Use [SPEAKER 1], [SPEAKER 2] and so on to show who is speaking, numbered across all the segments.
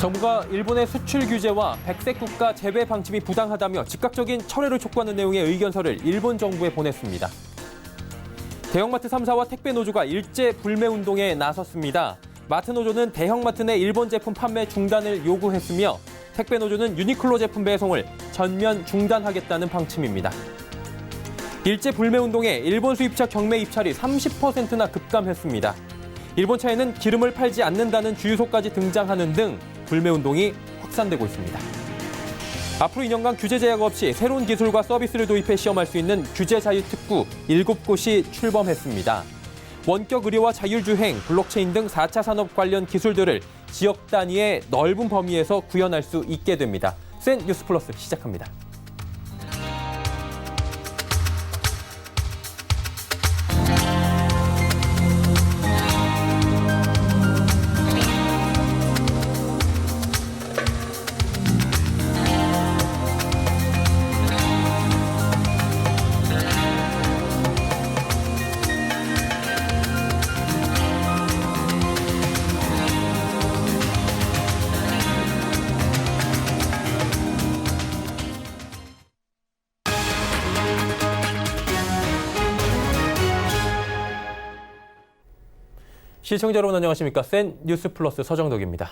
[SPEAKER 1] 정부가 일본의 수출 규제와 백색 국가 재배 방침이 부당하다며 즉각적인 철회를 촉구하는 내용의 의견서를 일본 정부에 보냈습니다. 대형마트 3사와 택배 노조가 일제 불매 운동에 나섰습니다. 마트 노조는 대형마트 내 일본 제품 판매 중단을 요구했으며 택배 노조는 유니클로 제품 배송을 전면 중단하겠다는 방침입니다. 일제 불매 운동에 일본 수입차 경매 입찰이 30%나 급감했습니다. 일본 차에는 기름을 팔지 않는다는 주유소까지 등장하는 등 불매 운동이 확산되고 있습니다. 앞으로 2년간 규제 제약 없이 새로운 기술과 서비스를 도입해 시험할 수 있는 규제 자유 특구 7곳이 출범했습니다. 원격 의료와 자율주행, 블록체인 등 4차 산업 관련 기술들을 지역 단위의 넓은 범위에서 구현할 수 있게 됩니다. 센 뉴스 플러스 시작합니다. 시청자 여러분 안녕하십니까? 센 뉴스 플러스 서정덕입니다.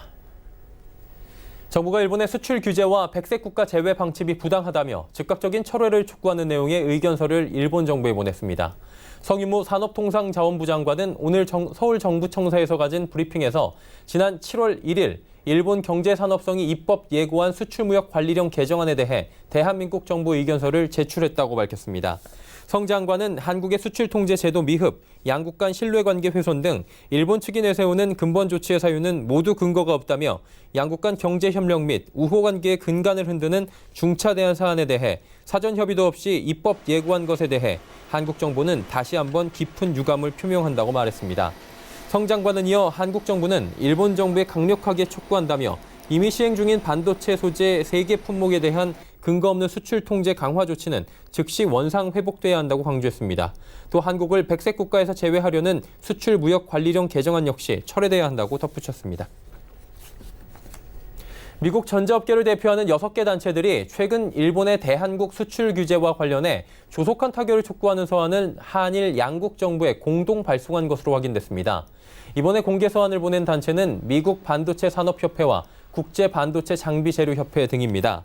[SPEAKER 1] 정부가 일본의 수출 규제와 백색 국가 제외 방침이 부당하다며 즉각적인 철회를 촉구하는 내용의 의견서를 일본 정부에 보냈습니다. 성유무 산업통상자원부 장관은 오늘 서울정부청사에서 가진 브리핑에서 지난 7월 1일 일본 경제산업성이 입법 예고한 수출무역관리령 개정안에 대해 대한민국 정부 의견서를 제출했다고 밝혔습니다. 성 장관은 한국의 수출통제 제도 미흡, 양국 간 신뢰관계 훼손 등 일본 측이 내세우는 근본 조치의 사유는 모두 근거가 없다며 양국 간 경제협력 및 우호관계의 근간을 흔드는 중차대한 사안에 대해 사전 협의도 없이 입법 예고한 것에 대해 한국 정부는 다시 한번 깊은 유감을 표명한다고 말했습니다. 성 장관은 이어 한국 정부는 일본 정부에 강력하게 촉구한다며 이미 시행 중인 반도체 소재 3개 품목에 대한 근거 없는 수출 통제 강화 조치는 즉시 원상 회복돼야 한다고 강조했습니다. 또 한국을 백색 국가에서 제외하려는 수출 무역 관리령 개정안 역시 철회돼야 한다고 덧붙였습니다. 미국 전자업계를 대표하는 6개 단체들이 최근 일본의 대한국 수출 규제와 관련해 조속한 타결을 촉구하는 서한을 한일 양국 정부에 공동 발송한 것으로 확인됐습니다. 이번에 공개 서한을 보낸 단체는 미국 반도체 산업협회와 국제반도체 장비재료협회 등입니다.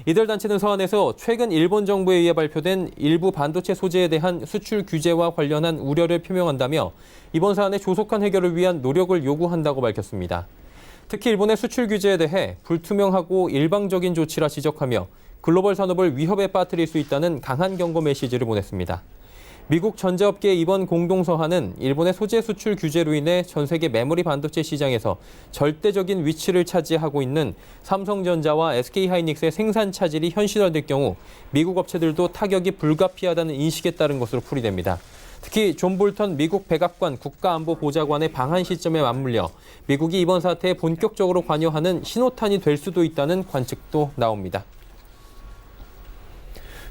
[SPEAKER 1] 이들 단체는 서한에서 최근 일본 정부에 의해 발표된 일부 반도체 소재에 대한 수출 규제와 관련한 우려를 표명한다며 이번 사안의 조속한 해결을 위한 노력을 요구한다고 밝혔습니다. 특히 일본의 수출 규제에 대해 불투명하고 일방적인 조치라 지적하며 글로벌 산업을 위협에 빠뜨릴 수 있다는 강한 경고 메시지를 보냈습니다. 미국 전자업계의 이번 공동서한은 일본의 소재 수출 규제로 인해 전 세계 메모리 반도체 시장에서 절대적인 위치를 차지하고 있는 삼성전자와 SK하이닉스의 생산 차질이 현실화될 경우 미국 업체들도 타격이 불가피하다는 인식에 따른 것으로 풀이됩니다. 특히 존 볼턴 미국 백악관 국가안보보좌관의 방한 시점에 맞물려 미국이 이번 사태에 본격적으로 관여하는 신호탄이 될 수도 있다는 관측도 나옵니다.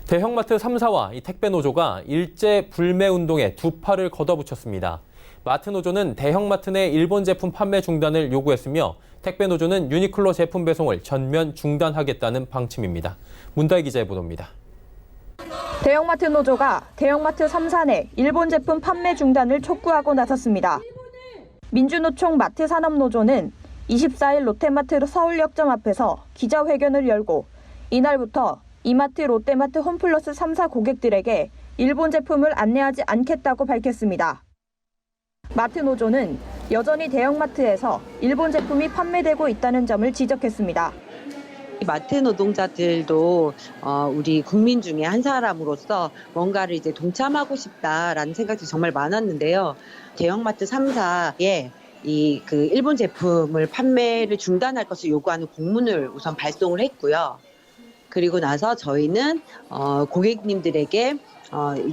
[SPEAKER 1] 대형마트 3사와 이 택배 노조가 일제 불매 운동에 두 팔을 걷어붙였습니다. 마트 노조는 대형마트 내 일본 제품 판매 중단을 요구했으며 택배 노조는 유니클로 제품 배송을 전면 중단하겠다는 방침입니다. 문다희 기자의 보도입니다.
[SPEAKER 2] 대형마트 노조가 대형마트 3사 내 일본 제품 판매 중단을 촉구하고 나섰습니다. 민주노총 마트산업노조는 24일 롯데마트 서울역점 앞에서 기자회견을 열고 이날부터 이마트, 롯데마트, 홈플러스 3사 고객들에게 일본 제품을 안내하지 않겠다고 밝혔습니다. 마트 노조는 여전히 대형마트에서 일본 제품이 판매되고 있다는 점을 지적했습니다.
[SPEAKER 3] 마트 노동자들도 우리 국민 중에 한 사람으로서 뭔가를 이제 동참하고 싶다라는 생각이 정말 많았는데요. 대형마트 3사에 그 일본 제품을 판매를 중단할 것을 요구하는 공문을 우선 발송을 했고요. 그리고 나서 저희는 고객님들에게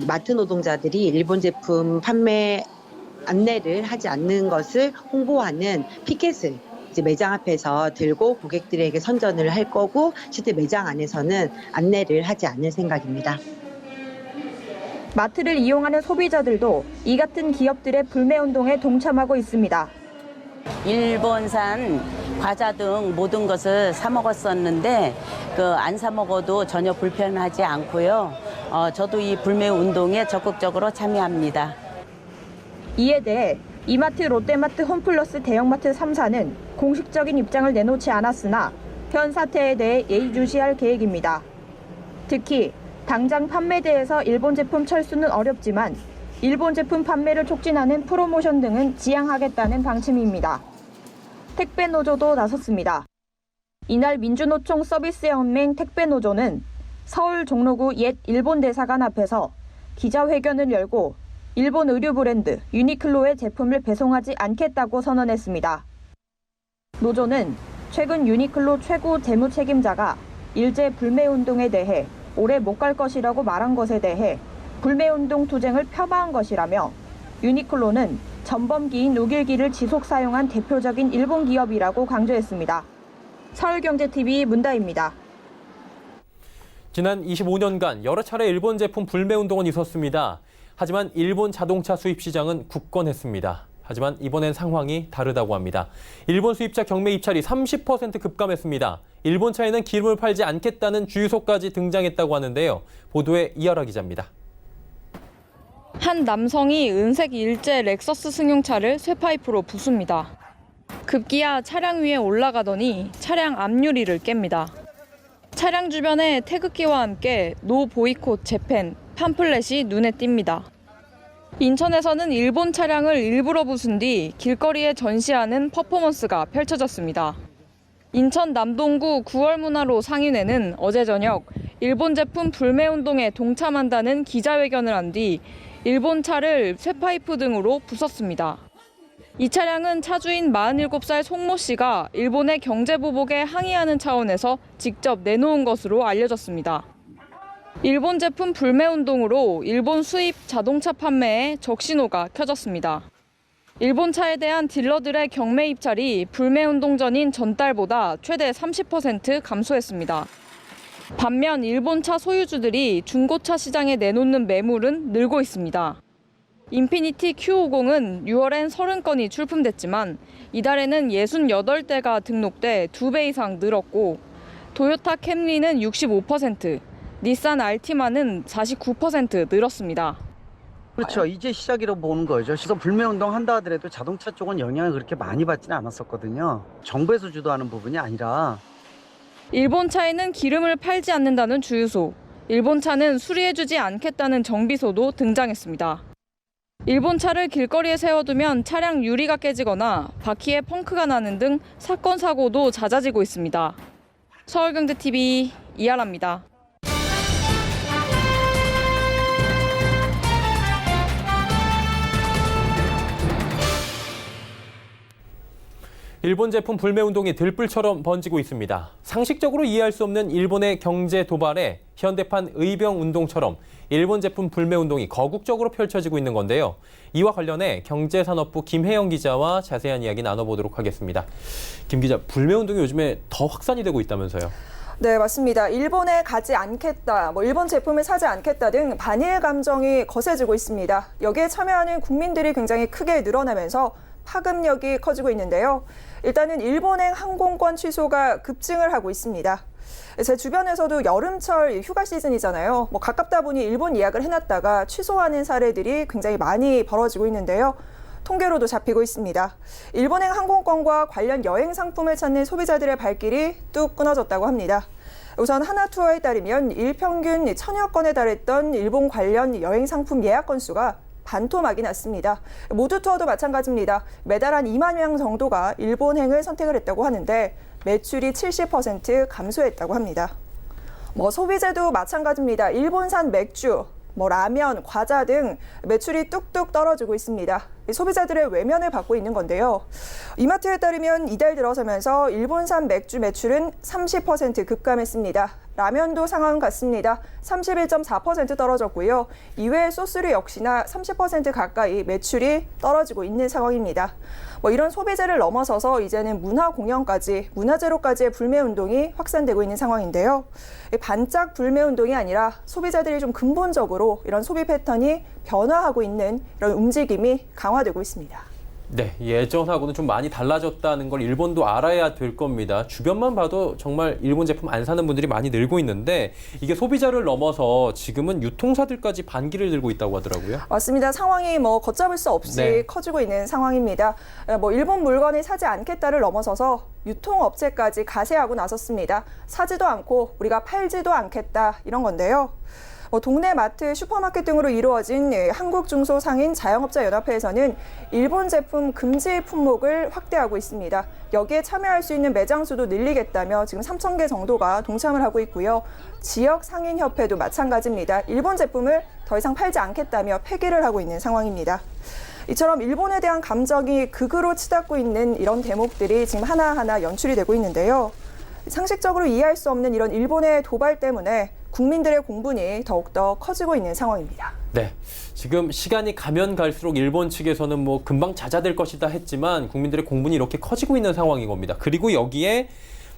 [SPEAKER 3] 마트 노동자들이 일본 제품 판매 안내를 하지 않는 것을 홍보하는 피켓을 이제 매장 앞에서 들고 고객들에게 선전을 할 거고 실제 매장 안에서는 안내를 하지 않을 생각입니다.
[SPEAKER 2] 마트를 이용하는 소비자들도 이 같은 기업들의 불매 운동에 동참하고 있습니다.
[SPEAKER 4] 일본산 과자 등 모든 것을 사 먹었었는데 안 사 먹어도 전혀 불편하지 않고요. 저도 이 불매 운동에 적극적으로 참여합니다.
[SPEAKER 2] 이에 대해 이마트, 롯데마트, 홈플러스 대형마트 3사는 공식적인 입장을 내놓지 않았으나 현 사태에 대해 예의주시할 계획입니다. 특히 당장 판매대에서 일본 제품 철수는 어렵지만 일본 제품 판매를 촉진하는 프로모션 등은 지양하겠다는 방침입니다. 택배노조도 나섰습니다. 이날 민주노총 서비스연맹 택배노조는 서울 종로구 옛 일본 대사관 앞에서 기자회견을 열고 일본 의류 브랜드 유니클로의 제품을 배송하지 않겠다고 선언했습니다. 노조는 최근 유니클로 최고 재무 책임자가 일제 불매운동에 대해 오래 못 갈 것이라고 말한 것에 대해 불매운동 투쟁을 폄하한 것이라며 유니클로는 전범기인 우길기를 지속 사용한 대표적인 일본 기업이라고 강조했습니다. 서울경제TV 문다입니다.
[SPEAKER 1] 지난 25년간 여러 차례 일본 제품 불매운동은 있었습니다. 하지만 일본 자동차 수입 시장은 굳건했습니다. 하지만 이번엔 상황이 다르다고 합니다. 일본 수입차 경매 입찰이 30% 급감했습니다. 일본 차에는 기름을 팔지 않겠다는 주유소까지 등장했다고 하는데요. 보도에 이하라 기자입니다.
[SPEAKER 2] 한 남성이 은색 일제 렉서스 승용차를 쇠파이프로 부숩니다. 급기야 차량 위에 올라가더니 차량 앞유리를 깹니다. 차량 주변에 태극기와 함께 노 보이콧 재팬 팜플렛이 눈에 띕니다. 인천에서는 일본 차량을 일부러 부순 뒤 길거리에 전시하는 퍼포먼스가 펼쳐졌습니다. 인천 남동구 9월문화로 상인회는 어제 저녁 일본 제품 불매운동에 동참한다는 기자회견을 한 뒤 일본 차를 쇠파이프 등으로 부쉈습니다. 이 차량은 차주인 47살 송모 씨가 일본의 경제보복에 항의하는 차원에서 직접 내놓은 것으로 알려졌습니다. 일본 제품 불매운동으로 일본 수입 자동차 판매에 적신호가 켜졌습니다. 일본 차에 대한 딜러들의 경매 입찰이 불매운동 전인 전달보다 최대 30% 감소했습니다. 반면 일본 차 소유주들이 중고차 시장에 내놓는 매물은 늘고 있습니다. 인피니티 Q50은 6월엔 30건이 출품됐지만 이달에는 68대가 등록돼 2배 이상 늘었고 도요타 캠리는 65%, 닛산 알티마는 49% 늘었습니다.
[SPEAKER 5] 그렇죠. 이제 시작이라고 보는 거죠. 그래서 불매운동 한다 하더라도 자동차 쪽은 영향을 그렇게 많이 받지는 않았었거든요. 정부에서 주도하는 부분이 아니라.
[SPEAKER 2] 일본 차에는 기름을 팔지 않는다는 주유소, 일본 차는 수리해주지 않겠다는 정비소도 등장했습니다. 일본 차를 길거리에 세워두면 차량 유리가 깨지거나 바퀴에 펑크가 나는 등 사건 사고도 잦아지고 있습니다. 서울경제TV 이하라입니다.
[SPEAKER 1] 일본 제품 불매운동이 들불처럼 번지고 있습니다. 상식적으로 이해할 수 없는 일본의 경제 도발에 현대판 의병운동처럼 일본 제품 불매운동이 거국적으로 펼쳐지고 있는 건데요. 이와 관련해 경제산업부 김혜영 기자와 자세한 이야기 나눠보도록 하겠습니다. 김 기자, 불매운동이 요즘에 더 확산이 되고 있다면서요?
[SPEAKER 6] 네, 맞습니다. 일본에 가지 않겠다, 일본 제품을 사지 않겠다 등 반일 감정이 거세지고 있습니다. 여기에 참여하는 국민들이 굉장히 크게 늘어나면서 파급력이 커지고 있는데요. 일단은 일본행 항공권 취소가 급증을 하고 있습니다. 제 주변에서도 여름철 휴가 시즌이잖아요. 가깝다 보니 일본 예약을 해놨다가 취소하는 사례들이 굉장히 많이 벌어지고 있는데요. 통계로도 잡히고 있습니다. 일본행 항공권과 관련 여행 상품을 찾는 소비자들의 발길이 뚝 끊어졌다고 합니다. 우선 하나투어에 따르면 일평균 1000여 건에 달했던 일본 관련 여행 상품 예약 건수가 반토막이 났습니다. 모두 투어도 마찬가지입니다. 매달 한 2만 명 정도가 일본행을 선택을 했다고 하는데 매출이 70% 감소했다고 합니다. 소비재도 마찬가지입니다. 일본산 맥주, 라면, 과자 등 매출이 뚝뚝 떨어지고 있습니다. 소비자들의 외면을 받고 있는 건데요. 이마트에 따르면 이달 들어서면서 일본산 맥주 매출은 30% 급감했습니다. 라면도 상황 같습니다. 31.4% 떨어졌고요. 이외의 소스류 역시나 30% 가까이 매출이 떨어지고 있는 상황입니다. 이런 소비재를 넘어서서 이제는 문화 공연까지, 문화재로까지의 불매 운동이 확산되고 있는 상황인데요. 반짝 불매 운동이 아니라 소비자들이 좀 근본적으로 이런 소비 패턴이 변화하고 있는 이런 움직임이 강화되고 있습니다.
[SPEAKER 1] 네, 예전하고는 좀 많이 달라졌다는 걸 일본도 알아야 될 겁니다. 주변만 봐도 정말 일본 제품 안 사는 분들이 많이 늘고 있는데 이게 소비자를 넘어서 지금은 유통사들까지 반기를 들고 있다고 하더라고요.
[SPEAKER 6] 맞습니다. 상황이 걷잡을 수 없이
[SPEAKER 1] 네.
[SPEAKER 6] 커지고 있는 상황입니다. 일본 물건을 사지 않겠다를 넘어서서 유통업체까지 가세하고 나섰습니다. 사지도 않고 우리가 팔지도 않겠다 이런 건데요. 동네 마트, 슈퍼마켓 등으로 이루어진 한국중소상인 자영업자연합회에서는 일본 제품 금지 품목을 확대하고 있습니다. 여기에 참여할 수 있는 매장 수도 늘리겠다며 지금 3,000개 정도가 동참을 하고 있고요. 지역 상인협회도 마찬가지입니다. 일본 제품을 더 이상 팔지 않겠다며 폐기를 하고 있는 상황입니다. 이처럼 일본에 대한 감정이 극으로 치닫고 있는 이런 대목들이 지금 하나하나 연출이 되고 있는데요. 상식적으로 이해할 수 없는 이런 일본의 도발 때문에 국민들의 공분이 더욱더 커지고 있는 상황입니다.
[SPEAKER 1] 네, 지금 시간이 가면 갈수록 일본 측에서는 금방 잦아들 것이다 했지만 국민들의 공분이 이렇게 커지고 있는 상황인 겁니다. 그리고 여기에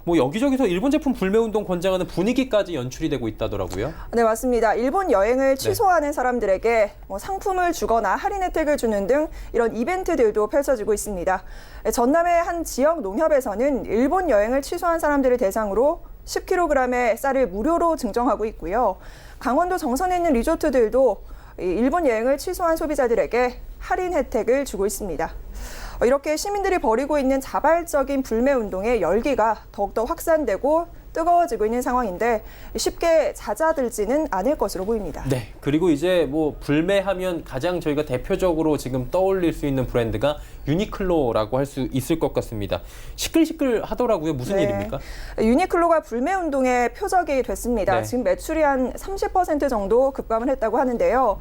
[SPEAKER 1] 여기저기서 일본 제품 불매운동 권장하는 분위기까지 연출이 되고 있다더라고요.
[SPEAKER 6] 네, 맞습니다. 일본 여행을 취소하는 사람들에게 상품을 주거나 할인 혜택을 주는 등 이런 이벤트들도 펼쳐지고 있습니다. 전남의 한 지역 농협에서는 일본 여행을 취소한 사람들을 대상으로 10kg의 쌀을 무료로 증정하고 있고요. 강원도 정선에 있는 리조트들도 일본 여행을 취소한 소비자들에게 할인 혜택을 주고 있습니다. 이렇게 시민들이 벌이고 있는 자발적인 불매운동의 열기가 더욱더 확산되고 뜨거워지고 있는 상황인데 쉽게 잦아들지는 않을 것으로 보입니다.
[SPEAKER 1] 네, 그리고 이제 불매하면 가장 저희가 대표적으로 지금 떠올릴 수 있는 브랜드가 유니클로라고 할 수 있을 것 같습니다. 시끌시끌 하더라고요. 무슨
[SPEAKER 6] 네.
[SPEAKER 1] 일입니까?
[SPEAKER 6] 유니클로가 불매운동의 표적이 됐습니다.
[SPEAKER 1] 네.
[SPEAKER 6] 지금 매출이 한 30% 정도 급감을 했다고 하는데요.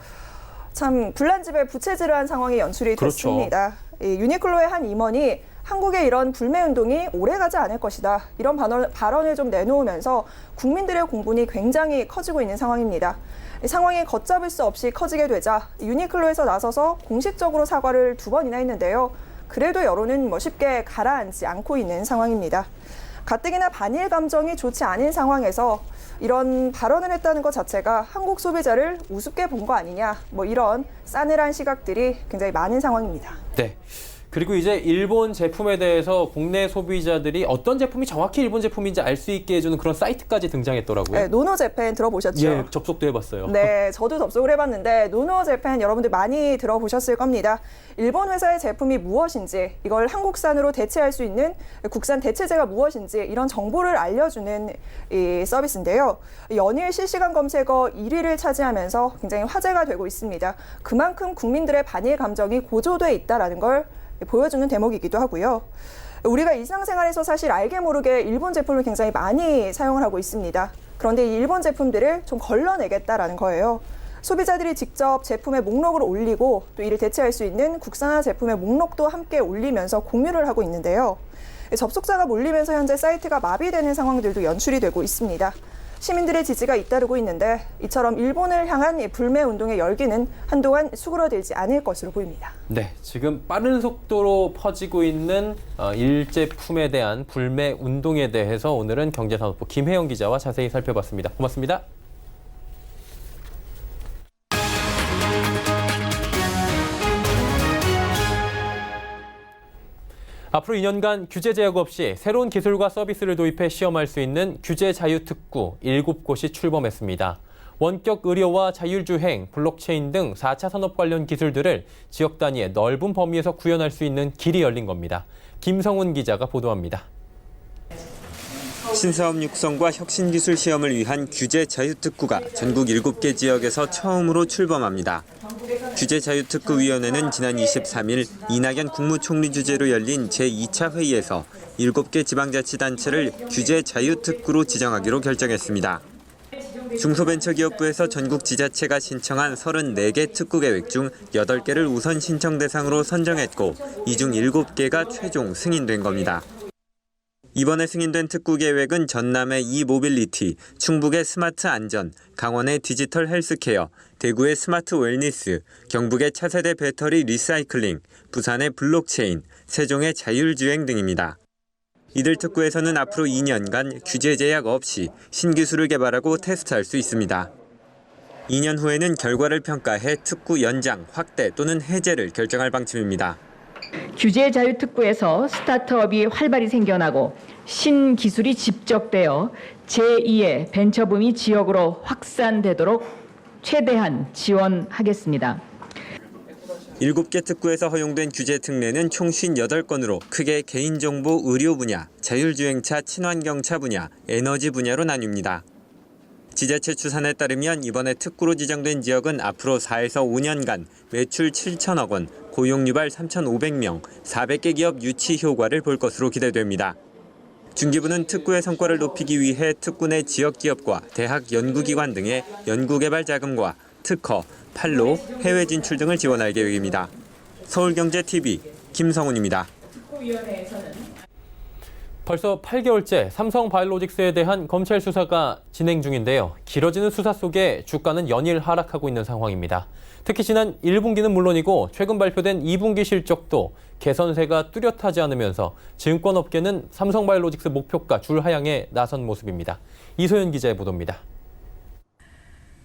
[SPEAKER 6] 참 불난집에 부채질한 상황이 연출이
[SPEAKER 1] 그렇죠.
[SPEAKER 6] 됐습니다. 유니클로의 한 임원이 한국의 이런 불매운동이 오래가지 않을 것이다. 이런 발언을 좀 내놓으면서 국민들의 공분이 굉장히 커지고 있는 상황입니다. 이 상황이 걷잡을 수 없이 커지게 되자 유니클로에서 나서서 공식적으로 사과를 2번이나 했는데요. 그래도 여론은 쉽게 가라앉지 않고 있는 상황입니다. 가뜩이나 반일 감정이 좋지 않은 상황에서 이런 발언을 했다는 것 자체가 한국 소비자를 우습게 본 거 아니냐, 이런 싸늘한 시각들이 굉장히 많은 상황입니다.
[SPEAKER 1] 네. 그리고 이제 일본 제품에 대해서 국내 소비자들이 어떤 제품이 정확히 일본 제품인지 알 수 있게 해주는 그런 사이트까지 등장했더라고요.
[SPEAKER 6] 네, 노노재팬 들어보셨죠?
[SPEAKER 1] 예, 접속도 해봤어요.
[SPEAKER 6] 네, 저도 접속을 해봤는데 노노재팬 여러분들 많이 들어보셨을 겁니다. 일본 회사의 제품이 무엇인지, 이걸 한국산으로 대체할 수 있는 국산 대체제가 무엇인지 이런 정보를 알려주는 이 서비스인데요. 연일 실시간 검색어 1위를 차지하면서 굉장히 화제가 되고 있습니다. 그만큼 국민들의 반일 감정이 고조돼 있다는 걸 보여주는 대목이기도 하고요. 우리가 일상생활에서 사실 알게 모르게 일본 제품을 굉장히 많이 사용을 하고 있습니다. 그런데 이 일본 제품들을 좀 걸러내겠다라는 거예요. 소비자들이 직접 제품의 목록을 올리고 또 이를 대체할 수 있는 국산화 제품의 목록도 함께 올리면서 공유를 하고 있는데요. 접속자가 몰리면서 현재 사이트가 마비되는 상황들도 연출이 되고 있습니다. 시민들의 지지가 잇따르고 있는데 이처럼 일본을 향한 불매운동의 열기는 한동안 수그러들지 않을 것으로 보입니다.
[SPEAKER 1] 네, 지금 빠른 속도로 퍼지고 있는 일제품에 대한 불매운동에 대해서 오늘은 경제산업부 김혜영 기자와 자세히 살펴봤습니다. 고맙습니다. 앞으로 2년간 규제 제약 없이 새로운 기술과 서비스를 도입해 시험할 수 있는 규제 자유특구 7곳이 출범했습니다. 원격 의료와 자율주행, 블록체인 등 4차 산업 관련 기술들을 지역 단위의 넓은 범위에서 구현할 수 있는 길이 열린 겁니다. 김성훈 기자가 보도합니다.
[SPEAKER 7] 신사업 육성과 혁신기술 시험을 위한 규제 자유특구가 전국 7개 지역에서 처음으로 출범합니다. 규제 자유특구위원회는 지난 23일 이낙연 국무총리 주재로 열린 제2차 회의에서 7개 지방자치단체를 규제 자유특구로 지정하기로 결정했습니다. 중소벤처기업부에서 전국 지자체가 신청한 34개 특구 계획 중 8개를 우선 신청 대상으로 선정했고 이 중 7개가 최종 승인된 겁니다. 이번에 승인된 특구 계획은 전남의 이모빌리티, 충북의 스마트 안전, 강원의 디지털 헬스케어, 대구의 스마트 웰니스, 경북의 차세대 배터리 리사이클링, 부산의 블록체인, 세종의 자율주행 등입니다. 이들 특구에서는 앞으로 2년간 규제 제약 없이 신기술을 개발하고 테스트할 수 있습니다. 2년 후에는 결과를 평가해 특구 연장, 확대 또는 해제를 결정할 방침입니다.
[SPEAKER 8] 규제 자유특구에서 스타트업이 활발히 생겨나고 신기술이 집적되어 제2의 벤처붐이 지역으로 확산되도록 최대한 지원하겠습니다.
[SPEAKER 7] 7개 특구에서 허용된 규제 특례는 총 58건으로 크게 개인정보 의료 분야, 자율주행차 친환경차 분야, 에너지 분야로 나뉩니다. 지자체 추산에 따르면 이번에 특구로 지정된 지역은 앞으로 4에서 5년간 매출 7천억 원, 고용 유발 3,500명, 400개 기업 유치 효과를 볼 것으로 기대됩니다. 중기부는 특구의 성과를 높이기 위해 특구 내 지역 기업과 대학 연구기관 등의 연구개발 자금과 특허, 판로, 해외 진출 등을 지원할 계획입니다. 서울경제TV 김성훈입니다.
[SPEAKER 1] 벌써 8개월째 삼성바이오로직스에 대한 검찰 수사가 진행 중인데요. 길어지는 수사 속에 주가는 연일 하락하고 있는 상황입니다. 특히 지난 1분기는 물론이고 최근 발표된 2분기 실적도 개선세가 뚜렷하지 않으면서 증권업계는 삼성바이오로직스 목표가 줄하향에 나선 모습입니다. 이소연 기자의 보도입니다.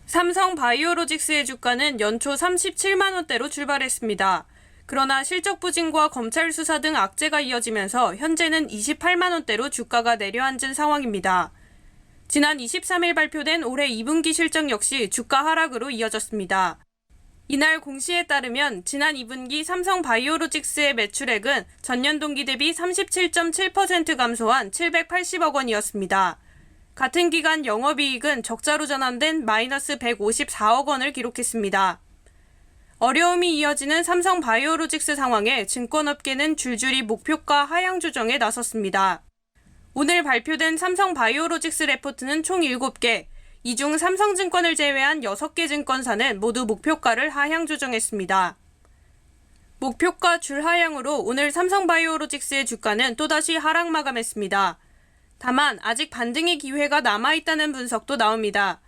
[SPEAKER 9] 삼성바이오로직스의 주가는 연초 37만 원대로 출발했습니다. 그러나 실적 부진과 검찰 수사 등 악재가 이어지면서 현재는 28만 원대로 주가가 내려앉은 상황입니다. 지난 23일 발표된 올해 2분기 실적 역시 주가 하락으로 이어졌습니다. 이날 공시에 따르면 지난 2분기 삼성바이오로직스의 매출액은 전년 동기 대비 37.7% 감소한 780억 원이었습니다. 같은 기간 영업이익은 적자로 전환된 마이너스 154억 원을 기록했습니다. 어려움이 이어지는 삼성바이오로직스 상황에 증권업계는 줄줄이 목표가 하향 조정에 나섰습니다. 오늘 발표된 삼성바이오로직스 레포트는 총 7개, 이 중 삼성증권을 제외한 6개 증권사는 모두 목표가를 하향 조정했습니다. 목표가 줄하향으로 오늘 삼성바이오로직스의 주가는 또다시 하락 마감했습니다. 다만 아직 반등의 기회가 남아있다는 분석도 나옵니다.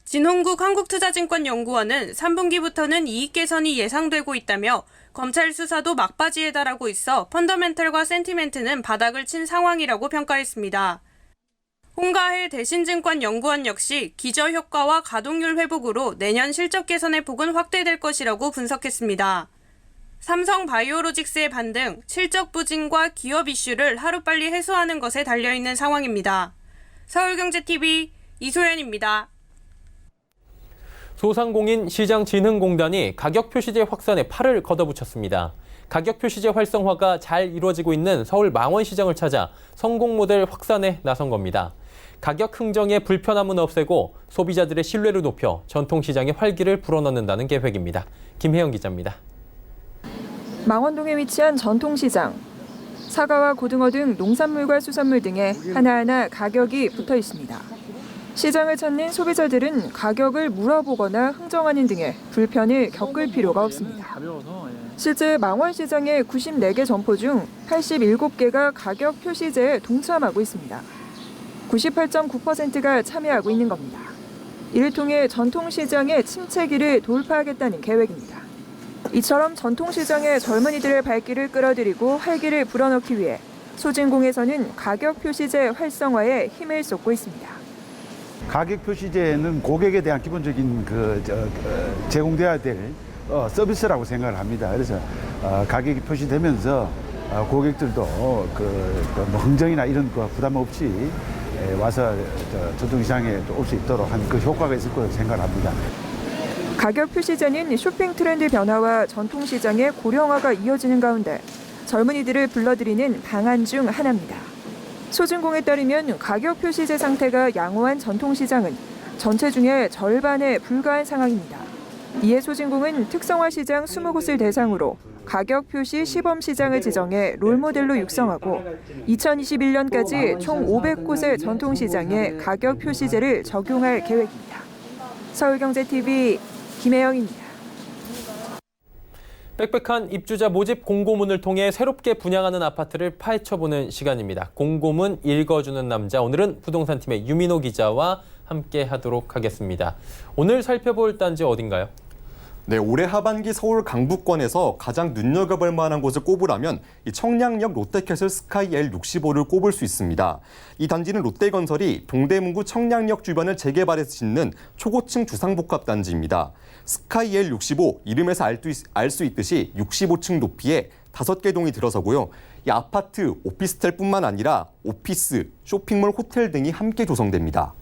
[SPEAKER 9] 진홍국 한국투자증권연구원은 3분기부터는 이익 개선이 예상되고 있다며 검찰 수사도 막바지에 달하고 있어 펀더멘털과 센티멘트는 바닥을 친 상황이라고 평가했습니다. 홍가혜 대신증권연구원 역시 기저효과와 가동률 회복으로 내년 실적 개선의 폭은 확대될 것이라고 분석했습니다. 삼성바이오로직스의 반등, 실적 부진과 기업 이슈를 하루빨리 해소하는 것에 달려있는 상황입니다. 서울경제TV 이소연입니다.
[SPEAKER 1] 소상공인 시장진흥공단이 가격 표시제 확산에 팔을 걷어붙였습니다. 가격 표시제 활성화가 잘 이루어지고 있는 서울 망원시장을 찾아 성공 모델 확산에 나선 겁니다. 가격 흥정의 불편함은 없애고 소비자들의 신뢰를 높여 전통시장의 활기를 불어넣는다는 계획입니다. 김혜영 기자입니다.
[SPEAKER 6] 망원동에 위치한 전통시장. 사과와 고등어 등 농산물과 수산물 등에 하나하나 가격이 붙어 있습니다. 시장을 찾는 소비자들은 가격을 물어보거나 흥정하는 등의 불편을 겪을 필요가 없습니다. 실제 망원시장의 94개 점포 중 87개가 가격 표시제에 동참하고 있습니다. 98.9%가 참여하고 있는 겁니다. 이를 통해 전통시장의 침체기를 돌파하겠다는 계획입니다. 이처럼 전통시장의 젊은이들의 발길을 끌어들이고 활기를 불어넣기 위해 소진공에서는 가격 표시제 활성화에 힘을 쏟고 있습니다.
[SPEAKER 10] 가격 표시제는 고객에 대한 기본적인 제공돼야 될 서비스라고 생각을 합니다. 그래서 가격이 표시되면서 고객들도 흥정이나 이런 거 부담 없이 와서 전통시장에 올 수 있도록 한 그 효과가 있을 거라고 생각합니다.
[SPEAKER 6] 가격 표시제는 쇼핑 트렌드 변화와 전통시장의 고령화가 이어지는 가운데 젊은이들을 불러들이는 방안 중 하나입니다. 소진공에 따르면 가격 표시제 상태가 양호한 전통시장은 전체 중에 절반에 불과한 상황입니다. 이에 소진공은 특성화 시장 20곳을 대상으로 가격 표시 시범시장을 지정해 롤모델로 육성하고 2021년까지 총 500곳의 전통시장에 가격 표시제를 적용할 계획입니다. 서울경제TV 김혜영입니다.
[SPEAKER 1] 빽빽한 입주자 모집 공고문을 통해 새롭게 분양하는 아파트를 파헤쳐보는 시간입니다. 공고문 읽어주는 남자, 오늘은 부동산팀의 유민호 기자와 함께 하도록 하겠습니다. 오늘 살펴볼 단지 어딘가요?
[SPEAKER 11] 네, 올해 하반기 서울 강북권에서 가장 눈여겨볼 만한 곳을 꼽으라면 이 청량역 롯데캐슬 스카이 L65를 꼽을 수 있습니다. 이 단지는 롯데건설이 동대문구 청량역 주변을 재개발해서 짓는 초고층 주상복합 단지입니다. 스카이 L65, 이름에서 알 수 있듯이 65층 높이에 5개 동이 들어서고요. 이 아파트, 오피스텔뿐만 아니라 오피스, 쇼핑몰, 호텔 등이 함께 조성됩니다.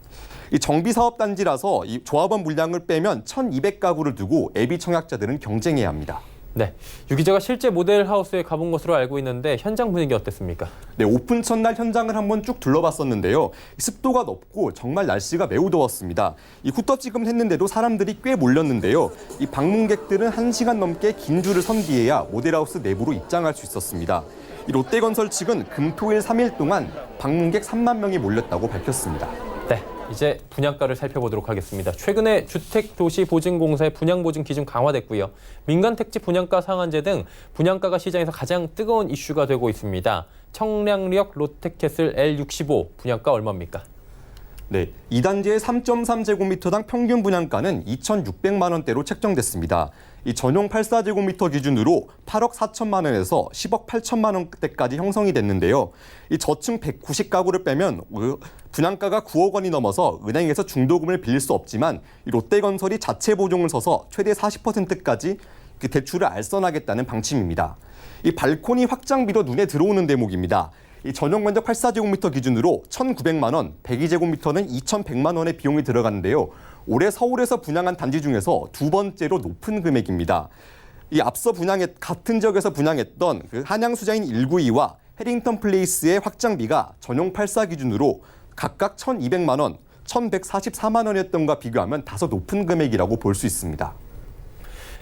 [SPEAKER 11] 이 정비사업단지라서 이 조합원 물량을 빼면 1,200가구를 두고 예비 청약자들은 경쟁해야 합니다.
[SPEAKER 1] 네, 유 기자가 실제 모델 하우스에 가본 것으로 알고 있는데 현장 분위기 어땠습니까?
[SPEAKER 11] 네, 오픈 첫날 현장을 한번 쭉 둘러봤었는데요. 습도가 높고 정말 날씨가 매우 더웠습니다. 이 후떡지금 했는데도 사람들이 꽤 몰렸는데요. 이 방문객들은 1시간 넘게 긴 줄을 선 뒤에야 모델하우스 내부로 입장할 수 있었습니다. 이 롯데건설 측은 금, 토, 일 3일 동안 방문객 3만 명이 몰렸다고 밝혔습니다.
[SPEAKER 1] 네, 이제 분양가를 살펴보도록 하겠습니다. 최근에 주택도시보증공사의 분양보증 기준 강화됐고요. 민간택지 분양가 상한제 등 분양가가 시장에서 가장 뜨거운 이슈가 되고 있습니다. 청량역 롯데캐슬 L65 분양가 얼마입니까?
[SPEAKER 11] 네, 2단지의 3.3제곱미터당 평균 분양가는 2,600만 원대로 책정됐습니다. 이 전용 84제곱미터 기준으로 8억 4천만 원에서 10억 8천만 원대까지 형성이 됐는데요. 이 저층 190가구를 빼면 분양가가 9억 원이 넘어서 은행에서 중도금을 빌릴 수 없지만 이 롯데건설이 자체 보증을 서서 최대 40%까지 그 대출을 알선하겠다는 방침입니다. 이 발코니 확장비도 눈에 들어오는 대목입니다. 이 전용 면적 84제곱미터 기준으로 1,900만 원, 102제곱미터는 2,100만 원의 비용이 들어가는데요. 올해 서울에서 분양한 단지 중에서 두 번째로 높은 금액입니다. 이 앞서 같은 지역에서 분양했던 그 한양수자인 192와 해링턴 플레이스의 확장비가 전용 84 기준으로 각각 1,200만 원, 1,144만 원이었던가 비교하면 다소 높은 금액이라고 볼 수 있습니다.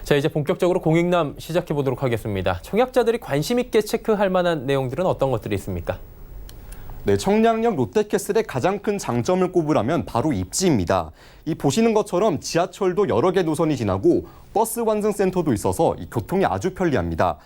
[SPEAKER 1] 자, 이제 본격적으로 공익남 시작해 보도록 하겠습니다. 청약자들이 관심 있게 체크할 만한 내용들은 어떤 것들이 있습니까?
[SPEAKER 11] 네, 청량역 롯데캐슬의 가장 큰 장점을 꼽으라면 바로 입지입니다. 이 보시는 것처럼 지하철도 여러 개 노선이 지나고 버스 환승센터도 있어서 이 교통이 아주 편리합니다.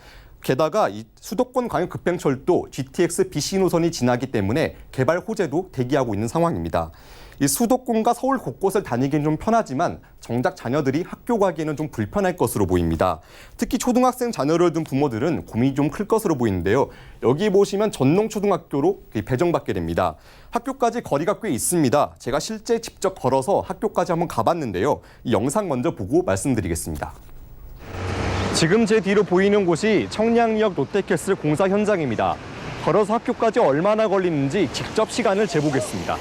[SPEAKER 11] 게다가 이 수도권 광역급행철도 GTX BC 노선이 지나기 때문에 개발 호재도 대기하고 있는 상황입니다. 이 수도권과 서울 곳곳을 다니기는 좀 편하지만 정작 자녀들이 학교 가기에는 좀 불편할 것으로 보입니다. 특히 초등학생 자녀를 둔 부모들은 고민이 좀 클 것으로 보이는데요. 여기 보시면 전농초등학교로 배정받게 됩니다. 학교까지 거리가 꽤 있습니다. 제가 실제 직접 걸어서 학교까지 한번 가봤는데요. 이 영상 먼저 보고 말씀드리겠습니다. 지금 제 뒤로 보이는 곳이 청량역 롯데캐슬 공사 현장입니다. 걸어서 학교까지 얼마나 걸리는지 직접 시간을 재보겠습니다.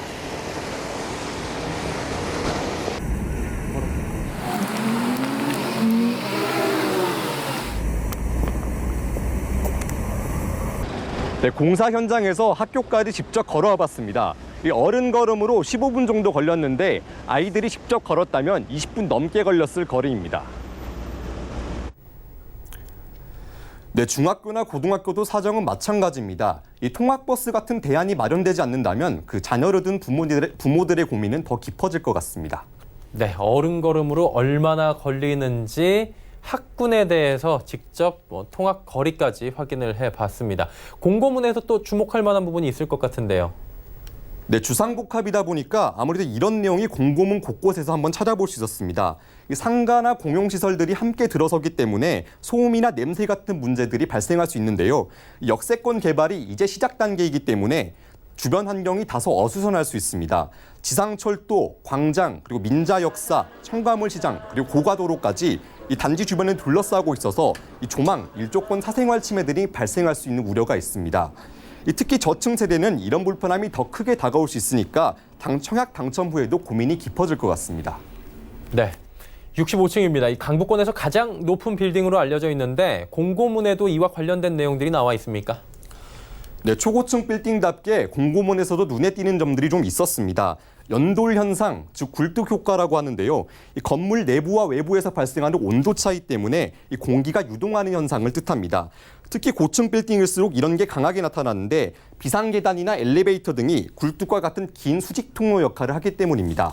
[SPEAKER 11] 네, 공사 현장에서 학교까지 직접 걸어와 봤습니다. 이 어른 걸음으로 15분 정도 걸렸는데 아이들이 직접 걸었다면 20분 넘게 걸렸을 거리입니다. 네, 중학교나 고등학교도 사정은 마찬가지입니다. 이 통학버스 같은 대안이 마련되지 않는다면 그 자녀를 둔 부모들의 고민은 더 깊어질 것 같습니다.
[SPEAKER 1] 네, 어른 걸음으로 얼마나 걸리는지 학군에 대해서 직접 통학 거리까지 확인을 해봤습니다. 공고문에서 또 주목할 만한 부분이 있을 것 같은데요.
[SPEAKER 11] 네, 주상복합이다 보니까 아무래도 이런 내용이 공고문 곳곳에서 한번 찾아볼 수 있었습니다. 이 상가나 공용시설들이 함께 들어서기 때문에 소음이나 냄새 같은 문제들이 발생할 수 있는데요. 역세권 개발이 이제 시작 단계이기 때문에 주변 환경이 다소 어수선할 수 있습니다. 지상철도, 광장, 그리고 민자역사, 청가물시장, 그리고 고가도로까지 이 단지 주변을 둘러싸고 있어서 이 조망, 일조권 사생활 침해들이 발생할 수 있는 우려가 있습니다. 특히 저층 세대는 이런 불편함이 더 크게 다가올 수 있으니까 청약 당첨 후에도 고민이 깊어질 것 같습니다.
[SPEAKER 1] 네, 65층입니다. 이 강북권에서 가장 높은 빌딩으로 알려져 있는데 공고문에도 이와 관련된 내용들이 나와 있습니까?
[SPEAKER 11] 네, 초고층 빌딩답게 공고문에서도 눈에 띄는 점들이 좀 있었습니다. 연돌 현상, 즉 굴뚝 효과라고 하는데요. 이 건물 내부와 외부에서 발생하는 온도 차이 때문에 이 공기가 유동하는 현상을 뜻합니다. 특히 고층 빌딩일수록 이런 게 강하게 나타나는데 비상계단이나 엘리베이터 등이 굴뚝과 같은 긴 수직 통로 역할을 하기 때문입니다.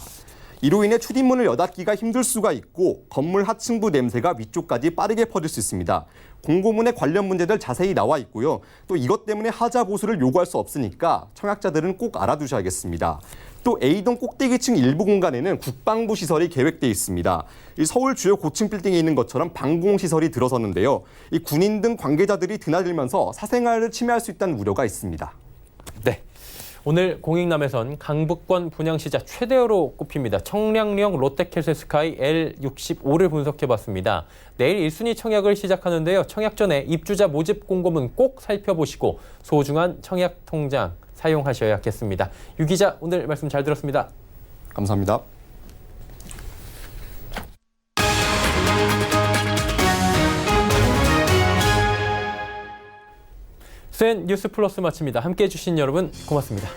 [SPEAKER 11] 이로 인해 출입문을 여닫기가 힘들 수가 있고 건물 하층부 냄새가 위쪽까지 빠르게 퍼질 수 있습니다. 공고문에 관련 문제들 자세히 나와 있고요. 또 이것 때문에 하자 보수를 요구할 수 없으니까 청약자들은 꼭 알아두셔야겠습니다. 또 A동 꼭대기층 일부 공간에는 국방부 시설이 계획돼 있습니다. 이 서울 주요 고층 빌딩에 있는 것처럼 방공시설이 들어섰는데요. 이 군인 등 관계자들이 드나들면서 사생활을 침해할 수 있다는 우려가 있습니다.
[SPEAKER 1] 네, 오늘 공익남에선 강북권 분양시자 최대어로 꼽힙니다. 청량역 롯데캐슬 스카이 L65를 분석해봤습니다. 내일 1순위 청약을 시작하는데요. 청약 전에 입주자 모집 공고문 꼭 살펴보시고 소중한 청약 통장 사용하셔야겠습니다. 유 기자, 오늘 말씀 잘 들었습니다.
[SPEAKER 11] 감사합니다.
[SPEAKER 1] 수엔 뉴스 플러스 마칩니다. 함께해 주신 여러분 고맙습니다.